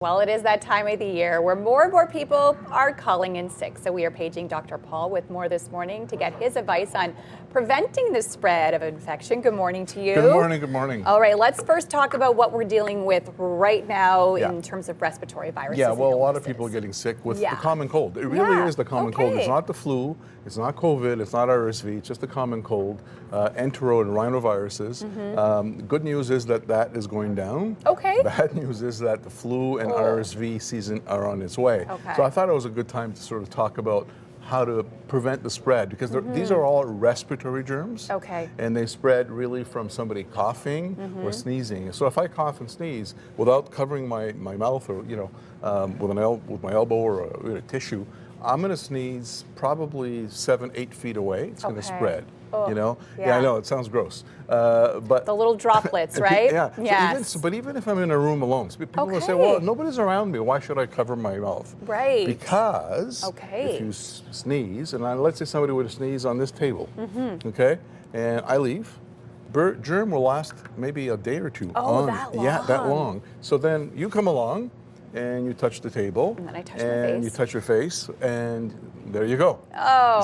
Well, it is that time of the year where more and more people are calling in sick. So we are paging Dr. Paul with more this morning to get his advice on preventing the spread of infection. Good morning to you. Good morning, good morning. All right, let's first talk about what we're dealing with right now in terms of respiratory viruses. Yeah, well, a lot of people are getting sick with the common cold. It really is the common cold. It's not the flu, it's not COVID, it's not RSV, it's just the common cold, entero and rhinoviruses. Good news is that is going down. Okay. Bad news is that the flu and RSV season are on its way. So I thought it was a good time to sort of talk about how to prevent the spread, because these are all respiratory germs. And they spread really from somebody coughing or sneezing. So if I cough and sneeze without covering my mouth or with my elbow or a tissue, I'm going to sneeze probably 7-8 feet away. It's going to spread. You know, I know it sounds gross, but the little droplets, right? But even if I'm in a room alone, people will say, "Well, nobody's around me. Why should I cover my mouth?" Right. Because if you sneeze, and let's say somebody would sneeze on this table, okay, and I leave, germ will last maybe a day or two. That long? Yeah, that long. So then you come along, and you touch the table, and then I touch my face. You touch your face, and there you go.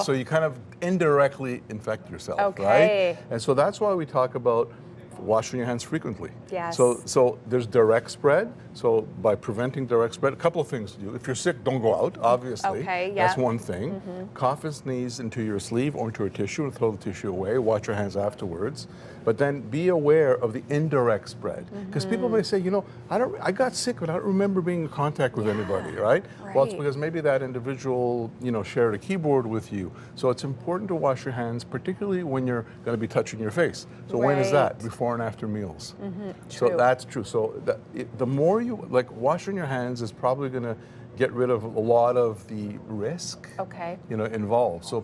So you kind of indirectly infect yourself, right? And so that's why we talk about washing your hands frequently. So there's direct spread. So by preventing direct spread, a couple of things to do. If you're sick, don't go out, obviously. That's one thing. Cough and sneeze into your sleeve or into a tissue and throw the tissue away. Wash your hands afterwards. But then be aware of the indirect spread. Because people may say, you know, I got sick, but I don't remember being in contact with anybody, right? Well, it's because maybe that individual, shared a keyboard with you. So it's important to wash your hands, particularly when you're going to be touching your face. So when is that? Before and after meals. So that's true. So the more you, washing your hands is probably going to get rid of a lot of the risk involved. So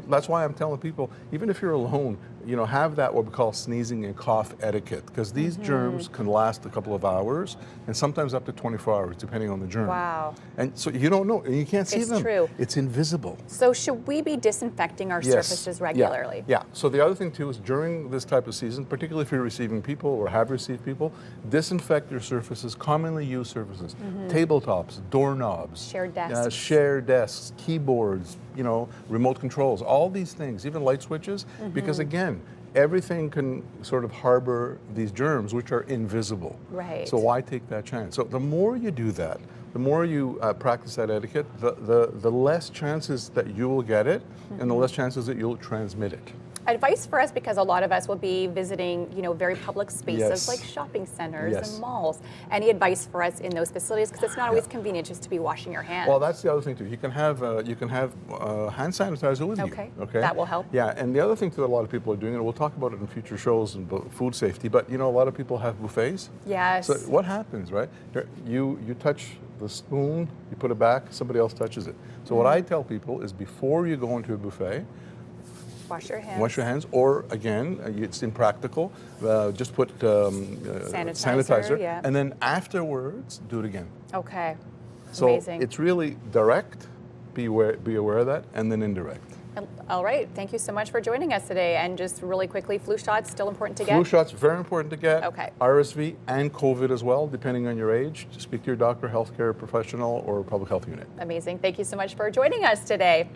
that's why I'm telling people, even if you're alone, have that what we call sneezing and cough etiquette, because these germs can last a couple of hours and sometimes up to 24 hours, depending on the germ. Wow. And so you don't know, and you can't see them. It's true. It's invisible. So should we be disinfecting our surfaces regularly? Yeah. So the other thing too is during this type of season, particularly if you're receiving people or have received people, disinfect your surfaces, commonly used surfaces, tabletops, doorknobs, shared desks, keyboards, remote controls, all these things, even light switches, because again, everything can sort of harbor these germs, which are invisible. So why take that chance? So the more you do that, the more you practice that etiquette, the less chances that you will get it, and the less chances that you'll transmit it. Advice for us, because a lot of us will be visiting, very public spaces like shopping centers and malls. Any advice for us in those facilities? Because it's not always convenient just to be washing your hands. Well, that's the other thing too. You can have hand sanitizer with you. Okay, that will help. Yeah, and the other thing too that a lot of people are doing, and we'll talk about it in future shows and food safety. But a lot of people have buffets. Yes. So what happens, right? You touch the spoon, you put it back, somebody else touches it. So what I tell people is before you go into a buffet, wash your hands. Wash your hands, or again, it's impractical. Just put sanitizer, and then afterwards, do it again. Okay. So amazing. It's really direct. Be aware of that, and then indirect. All right. Thank you so much for joining us today. And just really quickly, flu shots still important to get? Flu shots very important to get. Okay. RSV and COVID as well, depending on your age. Just speak to your doctor, healthcare professional, or public health unit. Amazing. Thank you so much for joining us today.